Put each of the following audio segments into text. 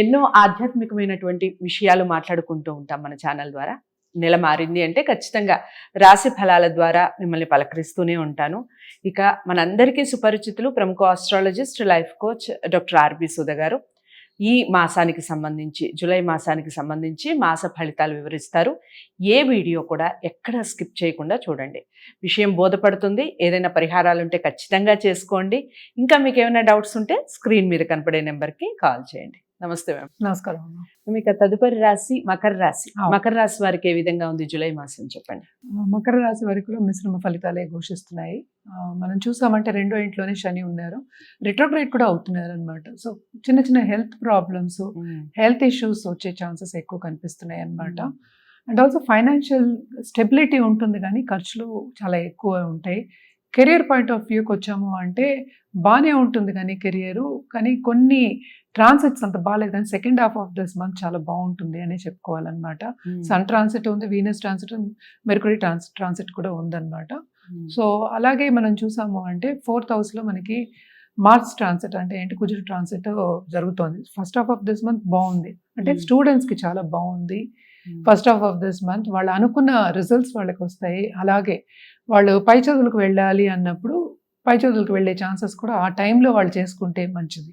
ఎన్నో ఆధ్యాత్మికమైనటువంటి విషయాలు మాట్లాడుకుంటూ ఉంటాం మన ఛానల్ ద్వారా. నెల మారింది అంటే ఖచ్చితంగా రాశి ఫలాల ద్వారా మిమ్మల్ని పలకరిస్తూనే ఉంటాను. ఇక మనందరికీ సుపరిచితులు ప్రముఖ astrologist, life coach doctor RB Sudha గారు ఈ మాసానికి సంబంధించి, జూలై మాసానికి సంబంధించి మాస ఫలితాలు వివరిస్తారు. ఏ వీడియో కూడా ఎక్కడ స్కిప్ చేయకుండా చూడండి. విషయం బోధపడుతుంది. ఏదైనా పరిహారాలు ఉంటే ఖచ్చితంగా చేసుకోండి. ఇంకా మీకు ఏమైనా డౌట్స్ ఉంటే స్క్రీన్ మీద కనపడే నెంబర్కి కాల్ చేయండి. నమస్తే మ్యామ్. నమస్కారం. మీకు తదుపరి రాశి మకర రాశి. మకర రాశి వారికి ఏ విధంగా ఉంది జూలై మాసం చెప్పండి. మకర రాశి వారికి కూడా మిశ్రమ ఫలితాలే ఘోషిస్తున్నాయి. మనం చూసామంటే రెండో ఇంట్లోనే శని ఉన్నారు, రిట్రోగ్రేడ్ కూడా అవుతున్నారు అనమాట. సో చిన్న చిన్న హెల్త్ ప్రాబ్లమ్స్, హెల్త్ ఇష్యూస్ వచ్చే ఛాన్సెస్ ఎక్కువ కనిపిస్తున్నాయి అనమాట. అండ్ ఆల్సో ఫైనాన్షియల్ స్టెబిలిటీ ఉంటుంది కానీ ఖర్చులు చాలా ఎక్కువ ఉంటాయి. కెరియర్ పాయింట్ ఆఫ్ వ్యూకి వచ్చాము అంటే బాగానే ఉంటుంది కానీ కెరియరు, కానీ కొన్ని ట్రాన్సిట్స్ అంత బాగాలేదు. కానీ second half of this month చాలా బాగుంటుంది అని చెప్పుకోవాలన్నమాట. సన్ ట్రాన్సిట్ ఉంది, వీనస్ ట్రాన్సిట్, మెర్కురీ ట్రాన్సిట్ కూడా ఉందన్నమాట. సో అలాగే మనం చూసాము అంటే 4th హౌస్లో మనకి మార్స్ ట్రాన్సిట్ అంటే ఏంటి, కుజుడు ట్రాన్సిట్ జరుగుతోంది. First half of this month బాగుంది అంటే స్టూడెంట్స్కి చాలా బాగుంది. First half of this month వాళ్ళు అనుకున్న రిజల్ట్స్ వాళ్ళకి వస్తాయి. అలాగే వాళ్ళు పై చదువులకు వెళ్ళాలి అన్నప్పుడు పై చదువులకు వెళ్ళే ఛాన్సెస్ కూడా ఆ టైంలో వాళ్ళు చేసుకుంటే మంచిది.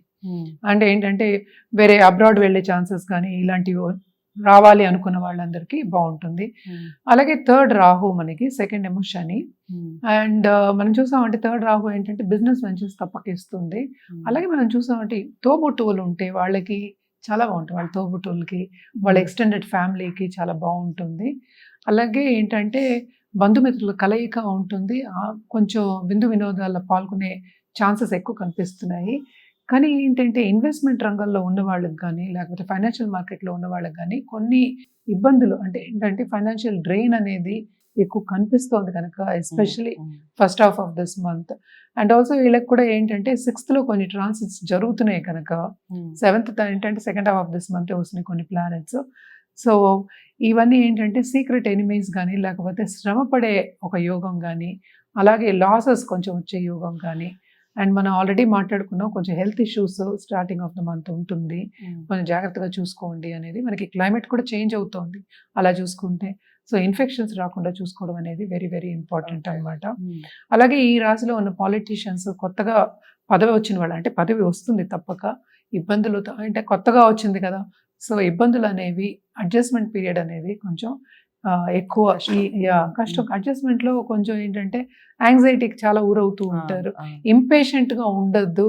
అంటే ఏంటంటే వేరే అబ్రాడ్ వెళ్ళే ఛాన్సెస్ కానీ ఇలాంటివి రావాలి అనుకున్న వాళ్ళందరికీ బాగుంటుంది. అలాగే 3rd రాహు మనకి, 2nd ఏమో శని. అండ్ మనం చూసామంటే 3rd రాహు ఏంటంటే బిజినెస్ వెంచర్స్ తప్పకిస్తుంది. అలాగే మనం చూసామంటే తోబుట్టువులు ఉంటే వాళ్ళకి చాలా బాగుంటుంది. వాళ్ళ తోబుట్టువులకి, వాళ్ళ ఎక్స్టెండెడ్ ఫ్యామిలీకి చాలా బాగుంటుంది. అలాగే ఏంటంటే బంధుమిత్రుల కలయిక ఉంటుంది. కొంచెం విందు వినోదాల్లో పాల్గొనే ఛాన్సెస్ ఎక్కువ కనిపిస్తున్నాయి. కానీ ఏంటంటే ఇన్వెస్ట్మెంట్ రంగంలో ఉన్న వాళ్ళకి కానీ లేకపోతే ఫైనాన్షియల్ మార్కెట్లో ఉన్న వాళ్ళకి కానీ కొన్ని ఇబ్బందులు, అంటే ఏంటంటే ఫైనాన్షియల్ డ్రెయిన్ అనేది ఎక్కువ కనిపిస్తోంది కనుక, especially first half of this month. And also వీళ్ళకి కూడా ఏంటంటే 6th లో కొన్ని ట్రాన్సిట్స్ జరుగుతున్నాయి కనుక 7th ఏంటంటే second half of this month వస్తున్నాయి కొన్ని ప్లానెట్స్. సో ఇవన్నీ ఏంటంటే సీక్రెట్ ఎనిమీస్ కానీ లేకపోతే శ్రమపడే ఒక యోగం కానీ, అలాగే లాసెస్ కొంచెం వచ్చే యోగం కానీ. అండ్ మనం ఆల్రెడీ మాట్లాడుకున్నాం కొంచెం health issues starting of the month ఉంటుంది, కొంచెం జాగ్రత్తగా చూసుకోండి అనేది. మనకి క్లైమేట్ కూడా చేంజ్ అవుతుంది అలా చూసుకుంటే. సో ఇన్ఫెక్షన్స్ రాకుండా చూసుకోవడం అనేది వెరీ వెరీ ఇంపార్టెంట్ అనమాట. అలాగే ఈ రాశిలో ఉన్న పాలిటీషియన్స్, కొత్తగా పదవి వచ్చిన వాళ్ళు, అంటే పదవి వస్తుంది తప్పక, ఇబ్బందులు అంటే కొత్తగా వచ్చింది కదా, సో ఇబ్బందులు అనేవి, అడ్జస్ట్మెంట్ పీరియడ్ అనేది కొంచెం ఎక్కువ. కష్టం అడ్జస్ట్మెంట్లో కొంచెం ఏంటంటే యాంగ్జైటీకి చాలా ఊరవుతూ ఉంటారు. ఇంపేషెంట్గా ఉండద్దు,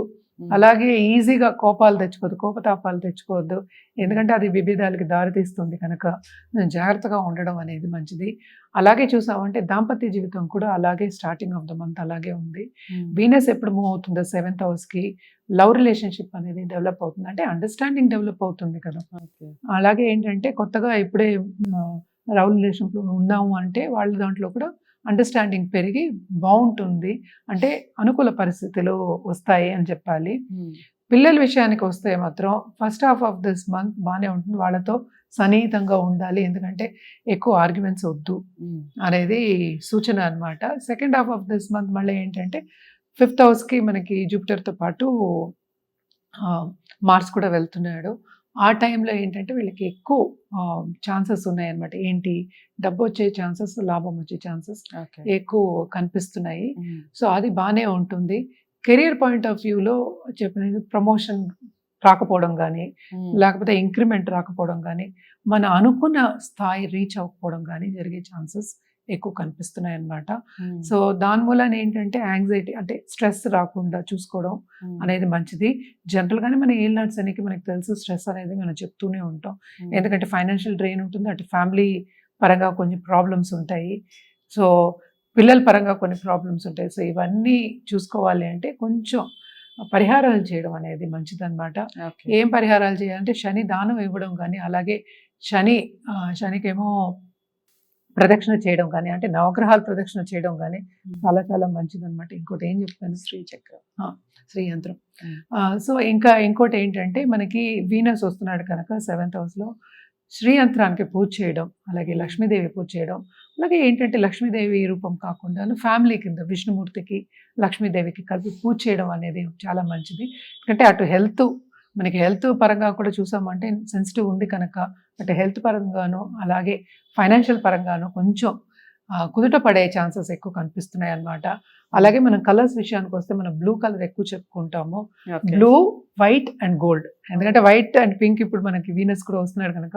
అలాగే ఈజీగా కోపతాపాలు తెచ్చుకోవద్దు, ఎందుకంటే అది విభేదాలకి దారితీస్తుంది కనుక జాగ్రత్తగా ఉండడం అనేది మంచిది. అలాగే చూసామంటే దాంపత్య జీవితం కూడా అలాగే స్టార్టింగ్ ఆఫ్ ద మంత్ అలాగే ఉంది. వీనస్ ఎప్పుడు మూవ్ అవుతుందో 7th హౌస్కి, లవ్ రిలేషన్షిప్ అనేది డెవలప్ అవుతుంది, అంటే అండర్స్టాండింగ్ డెవలప్ అవుతుంది కదా. అలాగే ఏంటంటే కొత్తగా ఇప్పుడే లవ్ రిలేషన్షిప్లో ఉన్నాము అంటే వాళ్ళ దాంట్లో కూడా అండర్స్టాండింగ్ పెరిగి బాగుంటుంది, అంటే అనుకూల పరిస్థితులు వస్తాయి అని చెప్పాలి. పిల్లల విషయానికి వస్తే మాత్రం first half of this month బాగానే ఉంటుంది, వాళ్ళతో సన్నిహితంగా ఉండాలి, ఎందుకంటే ఎక్కువ ఆర్గ్యుమెంట్స్ వద్దు అనేది సూచన అనమాట. Second half of this month మళ్ళీ ఏంటంటే 5th హౌస్కి మనకి జూపిటర్తో పాటు మార్స్ కూడా వెళ్తున్నాడు. ఆ టైంలో ఏంటంటే వీళ్ళకి ఎక్కువ ఛాన్సెస్ ఉన్నాయన్నమాట. ఏంటి, డబ్బు వచ్చే ఛాన్సెస్, లాభం వచ్చే ఛాన్సెస్ ఎక్కువ కనిపిస్తున్నాయి. సో అది బాగానే ఉంటుంది. కెరియర్ పాయింట్ ఆఫ్ వ్యూలో చెప్పిన ప్రమోషన్ రాకపోవడం కానీ లేకపోతే ఇంక్రిమెంట్ రాకపోవడం కానీ, మన అనుకున్న స్థాయి రీచ్ అవ్వకపోవడం కానీ జరిగే ఛాన్సెస్ ఎక్కువ కనిపిస్తున్నాయి అన్నమాట. సో దాని మూలన ఏంటంటే యాంగ్జైటీ, అంటే స్ట్రెస్ రాకుండా చూసుకోవడం అనేది మంచిది. జనరల్గానే మన ఏలినాటి శనికి మనకి తెలుసు, స్ట్రెస్ అనేది మనం చెప్తూనే ఉంటాం, ఎందుకంటే ఫైనాన్షియల్ డ్రెయిన్ ఉంటుంది, అటు ఫ్యామిలీ పరంగా కొన్ని ప్రాబ్లమ్స్ ఉంటాయి, సో పిల్లల పరంగా కొన్ని ప్రాబ్లమ్స్ ఉంటాయి. సో ఇవన్నీ చూసుకోవాలి అంటే కొంచెం పరిహారాలు చేయడం అనేది మంచిదన్నమాట. ఏం పరిహారాలు చేయాలంటే శని దానం ఇవ్వడం కానీ, అలాగే శనికేమో ప్రదక్షిణ చేయడం కానీ, అంటే నవగ్రహాల ప్రదక్షిణ చేయడం కానీ చాలా చాలా మంచిదన్నమాట. ఇంకోటి ఏం చెప్పాను, శ్రీ యంత్రం. సో ఇంకోటి ఏంటంటే మనకి వీనస్ వస్తున్నాడు కనుక 7th హౌస్లో శ్రీ యంత్రానికి పూజ చేయడం, అలాగే లక్ష్మీదేవి పూజ చేయడం. అలాగే ఏంటంటే లక్ష్మీదేవి రూపం కాకుండా ఫ్యామిలీ కింద విష్ణుమూర్తికి, లక్ష్మీదేవికి కలిపి పూజ చేయడం అనేది చాలా మంచిది. ఎందుకంటే అటు హెల్త్ మనకి హెల్త్ పరంగా కూడా చూసామంటే సెన్సిటివ్ ఉంది కనుక అంటే హెల్త్ పరంగాను అలాగే ఫైనాన్షియల్ పరంగాను కొంచెం కుదుట పడే ఛాన్సెస్ ఎక్కువ కనిపిస్తున్నాయి అన్నమాట. అలాగే మనం కలర్స్ విషయానికి వస్తే మనం బ్లూ కలర్ ఎక్కువ చెప్పుకుంటాము. Okay. Blue, white and gold. ఎందుకంటే వైట్ అండ్ పింక్ ఇప్పుడు మనకి వీనస్ కూడా వస్తున్నాడు కనుక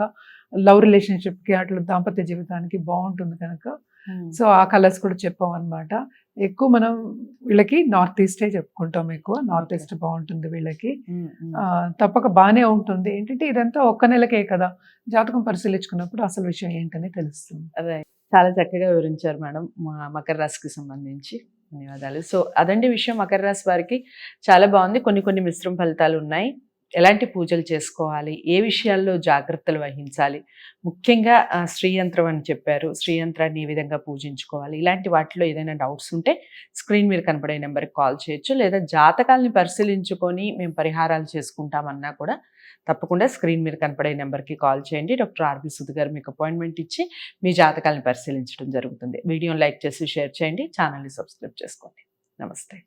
లవ్ రిలేషన్షిప్కి అట్లా దాంపత్య జీవితానికి బాగుంటుంది కనుక సో ఆ కలర్స్ కూడా చెప్పాం అనమాట. ఎక్కువ మనం వీళ్ళకి నార్త్ ఈస్టే చెప్పుకుంటాం, ఎక్కువ నార్త్ ఈస్ట్ బాగుంటుంది వీళ్ళకి. తప్పక బాగానే ఉంటుంది. ఏంటంటే ఇదంతా ఒక్క నెలకే కదా, జాతకం పరిశీలించుకున్నప్పుడు అసలు విషయం ఏంటని తెలుస్తుంది. అదే చాలా చక్కగా వివరించారు మేడం మకర రాశికి సంబంధించి. ధన్యవాదాలు. సో అదండి విషయం. మకర రాశి వారికి చాలా బాగుంది. కొన్ని మిశ్రమ ఫలితాలు ఉన్నాయి. ఎలాంటి పూజలు చేసుకోవాలి, ఏ విషయాల్లో జాగ్రత్తలు వహించాలి, ముఖ్యంగా శ్రీయంత్రం అని చెప్పారు, శ్రీయంత్రాన్ని ఏ విధంగా పూజించుకోవాలి, ఇలాంటి వాటిలో ఏదైనా డౌట్స్ ఉంటే స్క్రీన్ మీద కనపడే నెంబర్కి కాల్ చేయొచ్చు, లేదా జాతకాలని పరిశీలించుకొని మేము పరిహారాలు చేసుకుంటామన్నా కూడా తప్పకుండా స్క్రీన్ మీద కనపడే నెంబర్కి కాల్ చేయండి. డాక్టర్ ఆర్బి సుధ గారు మీకు అపాయింట్మెంట్ ఇచ్చి మీ జాతకాలను పరిశీలించడం జరుగుతుంది. వీడియోని లైక్ చేసి షేర్ చేయండి, ఛానల్ని సబ్స్క్రైబ్ చేసుకోండి. నమస్తే.